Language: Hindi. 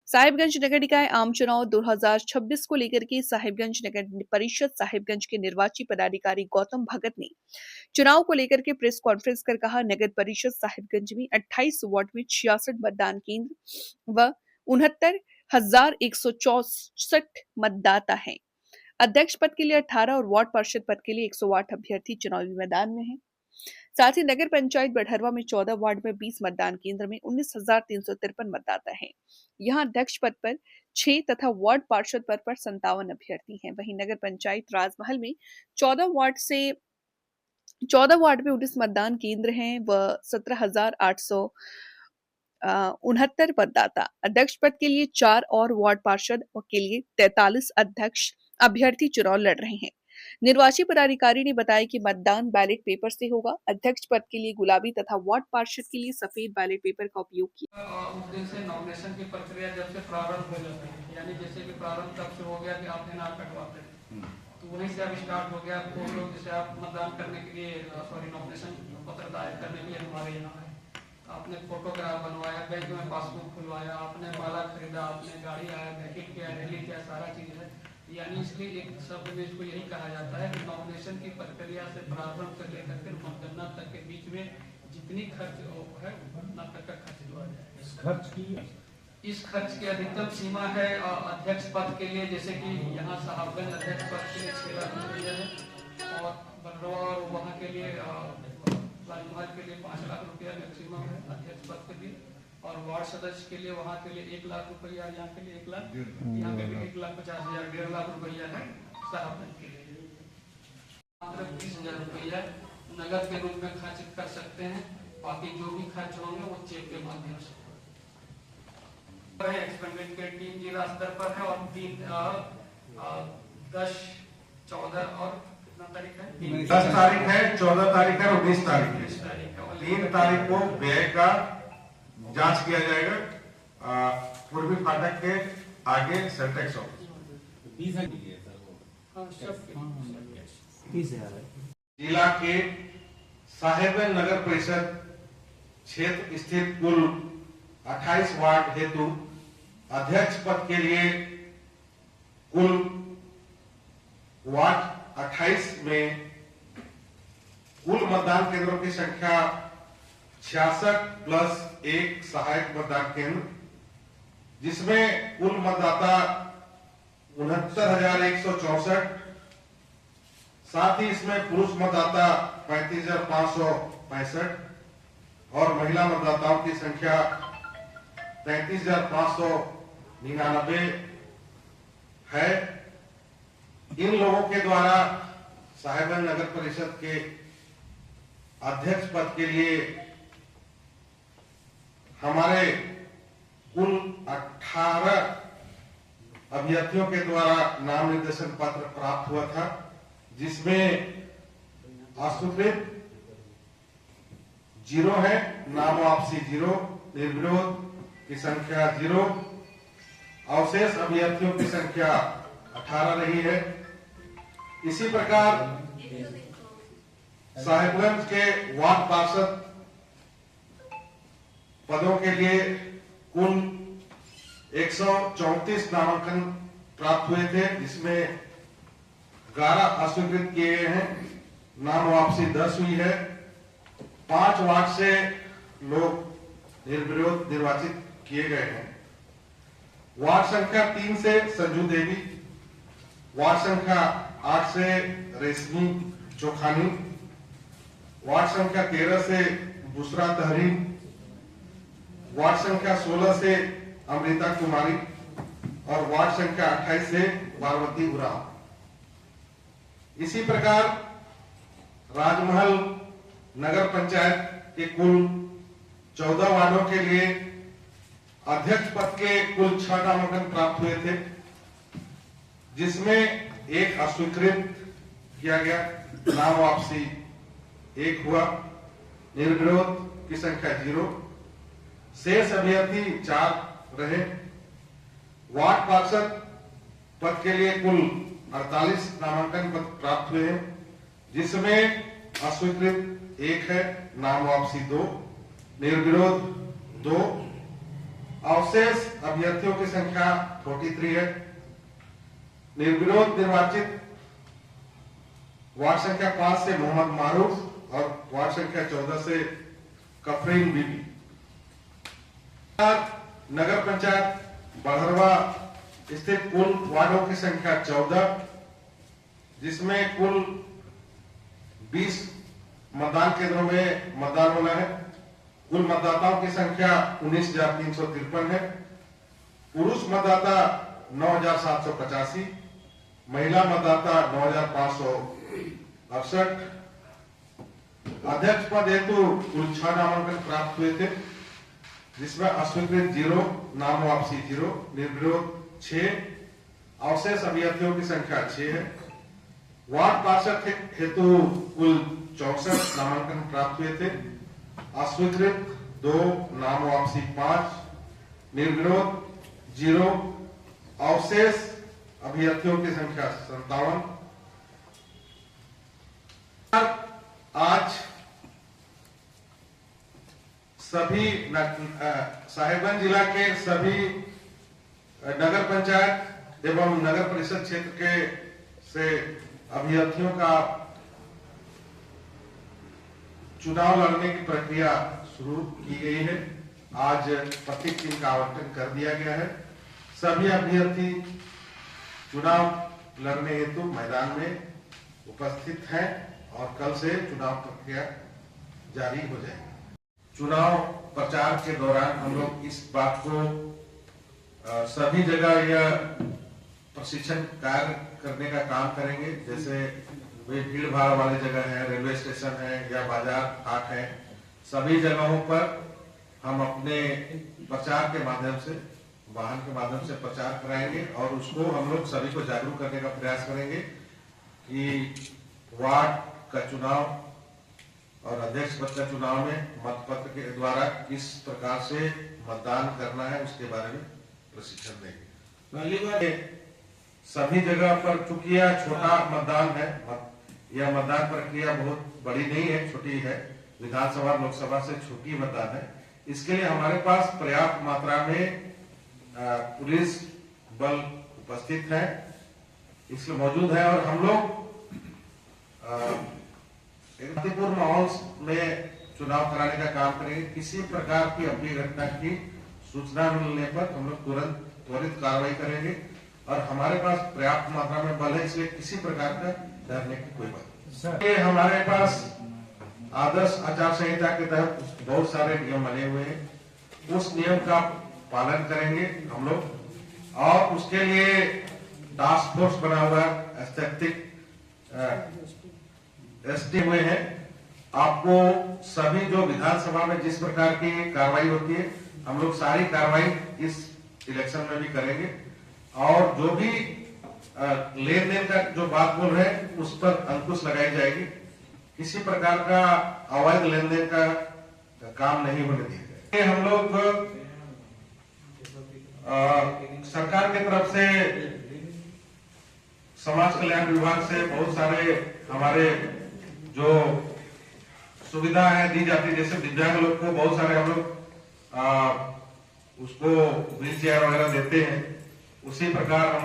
साहिबगंज नगर निकाय आम चुनाव 2026 को लेकर के साहिबगंज नगर परिषद साहिबगंज के निर्वाची पदाधिकारी गौतम भगत ने चुनाव को लेकर के प्रेस कॉन्फ्रेंस कर कहा, नगर परिषद साहिबगंज में 28 वार्ड में 66 मतदान केंद्र व 69,164 मतदाता हैं। अध्यक्ष पद के लिए 18 और वार्ड पार्षद पद के लिए 108 अभ्यर्थी चुनावी मैदान में हैं। साथ ही नगर पंचायत बढ़रवा में 14 वार्ड में 20 मतदान केंद्र में 19,353 मतदाता हैं। यहाँ अध्यक्ष पद पर 6 तथा वार्ड पार्षद पद पर 57 अभ्यर्थी हैं। वहीं नगर पंचायत राजमहल में 14 वार्ड में 19 मतदान केंद्र हैं व 17,869 मतदाता। अध्यक्ष पद के लिए 4 और वार्ड पार्षद के लिए 43 अध्यक्ष अभ्यर्थी चुनाव लड़ रहे हैं। निर्वाची पदाधिकारी ने बताया कि मतदान बैलेट पेपर से होगा। अध्यक्ष पद के लिए गुलाबी तथा वार्ड पार्षद के लिए सफेद बैलेट पेपर का उपयोग किया। उस दिन से नॉमिनेशन की प्रक्रिया जब से प्रारंभ हो जाती है, यानी जैसे कि प्रारंभ तब से हो गया कि आपने नाम कटवाते हैं, तो वहीं से अब स्टार्ट हो गया। वो लोग जैसे आप मतदान करने के लिए नॉमिनेशन पत्र दायर करने के लिए हमारे यहाँ है, आपने फोटोग्राफ बनवाया, बैंक में पासबुक खुलवाया, आपने माला खरीदा, आपने गाड़ी आया, वैकेट किया, रैली किया, सारा चीज है। यानी इसलिए एक शब्द में इसको यही कहा जाता है कि नॉमिनेशन की प्रक्रिया से प्रारंभ से लेकर फिर मतगणना तक के बीच में जितनी खर्च है उतना तक का खर्च जो है। इस खर्च की अधिकतम सीमा है अध्यक्ष पद के लिए, जैसे कि यहाँ साहबगंज अध्यक्ष पद के लिए 6 लाख रुपया है और बलरवा और वहाँ के लिए राजमहल के लिए 5 लाख रुपया मैक्सिमम है अध्यक्ष पद के लिए, और वार्ड सदस्य के लिए वहाँ के लिए 1 लाख रुपया, यहाँ के लिए 1 लाख, यहाँ पे भी 1,50,000, 1.5 लाख रुपया है साहबगंज के लिए। 20,000 रुपया नगद के रूप में खर्च कर सकते हैं, बाकी जो भी खर्च होंगे वो चेक के माध्यम से। एक्सपेंडिचर टीम जिला स्तर पर है और 10, 14 और कितना तारीख है? 10 तारीख है, 14 तारीख है और 19 तारीख है। 3 तारीख को व्यय का जांच किया जाएगा पूर्वी फाटक के आगे सेंटेक्स ऑफिस। जिला के साहिबगंज नगर परिषद क्षेत्र स्थित कुल 28 वार्ड हेतु अध्यक्ष पद के लिए कुल वार्ड 28 में कुल मतदान केंद्रों की संख्या 66 प्लस 1 सहायक मतदान केंद्र, जिसमें कुल मतदाता 69,164, साथ ही इसमें पुरुष मतदाता 35,565 और महिला मतदाताओं की संख्या 33,599 है। इन लोगों के द्वारा साहिबगंज नगर परिषद के अध्यक्ष पद के लिए हमारे कुल 18 अभ्यर्थियों के द्वारा नाम निर्देशन पत्र प्राप्त हुआ था, जिसमें अस्वीकृत 0 है, नाम वापसी 0, निर्विरोध की संख्या 0, अवशेष अभ्यर्थियों की संख्या 18 रही है। इसी प्रकार साहिबगंज के वार्ड पार्षद पदों के लिए कुल 134 नामांकन प्राप्त हुए थे, जिसमें 11 अस्वीकृत किए गए हैं, नाम वापसी 10 हुई है। 5 वार्ड से लोग निर्विरोध निर्वाचित किए गए हैं। वार्ड संख्या 3 से संजू देवी, वार्ड संख्या 8 से रेशमी चौखानी, वार्ड संख्या 13 से बुशरा तहरीन, वार्ड संख्या 16 से अमृता कुमारी और वार्ड संख्या 28 से पार्वती उराव। इसी प्रकार राजमहल नगर पंचायत के कुल 14 वार्डों के लिए अध्यक्ष पद के कुल 6 नामांकन प्राप्त हुए थे, जिसमें 1 अस्वीकृत किया गया, नाम वापसी 1 हुआ, निर्विरोध की संख्या 0, शेष अभ्यर्थी 4 रहे। वार्ड पार्षद पद के लिए कुल 48 नामांकन पत्र प्राप्त हुए हैं, जिसमें अस्वीकृत 1 है, नाम वापसी 2, निर्विरोध 2, अवशेष अभ्यर्थियों की संख्या 43 है। निर्विरोध निर्वाचित वार्ड संख्या 5 से मोहम्मद मारूफ और वार्ड संख्या 14 से कफरीन बीबी। नगर पंचायत बड़हरवा स्थित कुल वार्डों की संख्या 14, जिसमें कुल 20 मतदान केंद्रों में मतदान होना है। कुल मतदाताओं की संख्या 19,353 है। पुरुष मतदाता 9,785, महिला मतदाता 9,568। अध्यक्ष पद हेतु कुल 6 नामांकन प्राप्त हुए थे, जिसमें अस्वीकृत 0, नाम वापसी 0, निर्विरोध 6, अवशेष अभ्यर्थियों की संख्या 6 है। वार्ड पार्षद हेतु कुल 64 नामांकन प्राप्त हुए थे, अस्वीकृत 2, नाम वापसी 5, निर्विरोध 0, अवशेष अभ्यर्थियों की संख्या 57। आज सभी साहिबगंज जिला के सभी नगर पंचायत एवं नगर परिषद क्षेत्र के से अभ्यर्थियों का चुनाव लड़ने की प्रक्रिया शुरू की गई है। आज प्रतीक चिन्ह का आवंटन कर दिया गया है। सभी अभ्यर्थी चुनाव लड़ने हेतु मैदान में उपस्थित हैं और कल से चुनाव प्रक्रिया जारी हो जाएगी। चुनाव प्रचार के दौरान हम लोग इस बात को सभी जगह यह प्रशिक्षण कार्य करने का काम करेंगे, जैसे वे भीड़ भाड़ वाले जगह है, रेलवे स्टेशन है या बाजार हाट है, सभी जगहों पर हम अपने प्रचार के माध्यम से, वाहन के माध्यम से प्रचार कराएंगे और उसको हम लोग सभी को जागरूक करने का प्रयास करेंगे कि वार्ड का चुनाव और अध्यक्ष पद का चुनाव में मतपत्र के द्वारा किस प्रकार से मतदान करना है उसके बारे में प्रशिक्षण देंगे। पहली बार सभी जगह पर चूंकि यह छोटा मतदान है, यह मतदान प्रक्रिया बहुत बड़ी नहीं है, छोटी है, विधानसभा लोकसभा से छोटी मतदान है। इसके लिए हमारे पास पर्याप्त मात्रा में पुलिस बल उपस्थित है, इसलिए मौजूद है और हम लोग एक शांतिपूर्ण माहौल में चुनाव कराने का काम करेंगे। किसी प्रकार की अप्रिय घटना की सूचना मिलने पर हम लोग तुरंत त्वरित कार्रवाई करेंगे और हमारे पास पर्याप्त मात्रा में बल है, इसलिए किसी प्रकार का डरने की कोई बात नहीं। हमारे पास आदर्श आचार संहिता के तहत बहुत सारे नियम बने हुए हैं, उस नियम का पालन करेंगे हम लोग और उसके लिए टास्क फोर्स बना हुआ है, स्थैतिक एसटी हुए हैं। आपको सभी जो विधानसभा में जिस प्रकार की कार्रवाई होती है, हम लोग सारी कार्रवाई इस इलेक्शन में भी करेंगे और जो भी लेन देन का जो बात बोल रहे हैं उस पर अंकुश लगाई जाएगी। किसी प्रकार का अवैध लेन देन का काम नहीं होने दिया जाएगा। हम लोग सरकार की तरफ से समाज कल्याण विभाग से बहुत सारे हमारे जो सुविधा है दी जाती है, जैसे दिव्यांग लोग को बहुत सारे हम लोग उसको व्हील चेयर वगैरह देते हैं, उसी प्रकार हम